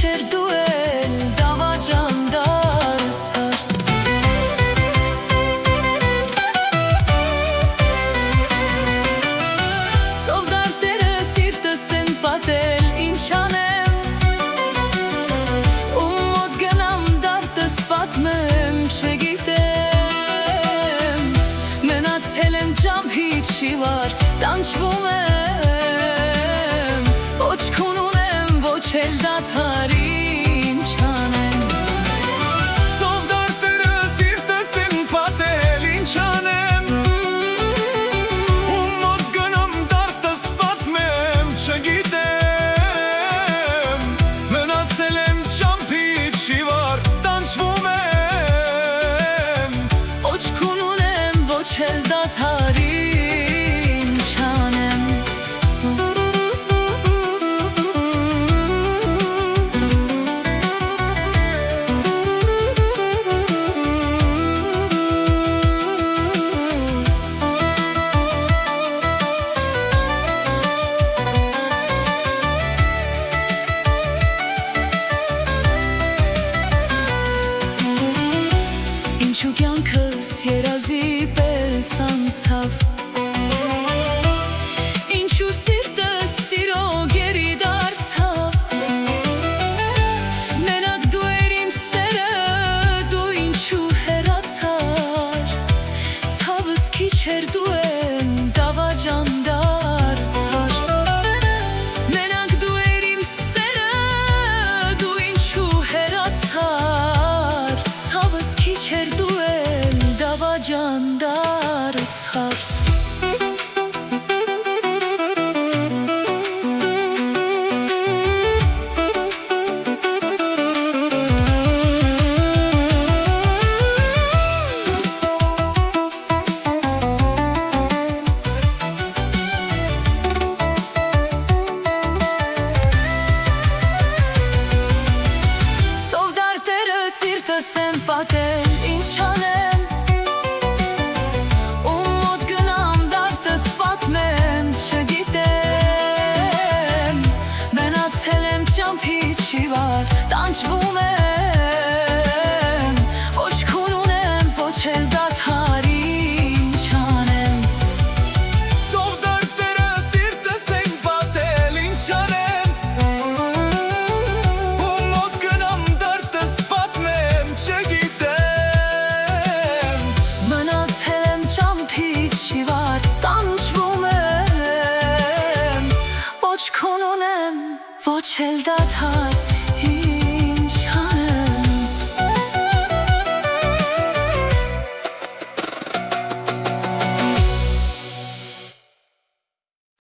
քիչեր դու էլ դավաճան դարձար Ծով դարտերը սիրտս են պատել ինչ անեմ Ում մոտ գնամ դարտս պատմեմ չգիտեմ Մնացել եմ ջամփից շիվար տանջվում եմ Ոչ քուն ունեմ ոչ էլ դադար ինչ անեմ Ծով դարտերը սիրտս են պատել ինչ անեմ Ում մոտ գնամ դարտս պատմեմ չգիտեմ Մնացել եմ ջամփից շիվար տանջվում եմ Ոչ քուն ունեմ ոչ էլ դադար ինչ անեմ Ինչու կյանքս երազի պես անցավ Ինչու սիրտս սիրո գերի դարձավ Մենակ դու էր իմ սերը դու ինչու հեռացար Ցավս քիչեր դու էլ դավաճան դարձար Մենակ դու էր իմ սերը դու ինչու հեռացար Ցավս քիչեր դու էլ դավաճան դարձար Ծով դարտերը սիրտս են պատել ինչ անեմ Ում մոտ գնամ դարտս պատմեմ չգիտեմ Մնացել եմ ջամփից շիվար տանջվում եմ Ոչ քուն ունեմ ոչ էլ դադար ինչ անեմ Ծով դարտերը սիրտս են պատել ինչ անեմ Ում մոտ գնամ դարտս պատմեմ չգիտեմ Մնացել եմ ջամփից շիվար տանջվում եմ Ոչ քուն ունեմ ոչ էլ դադար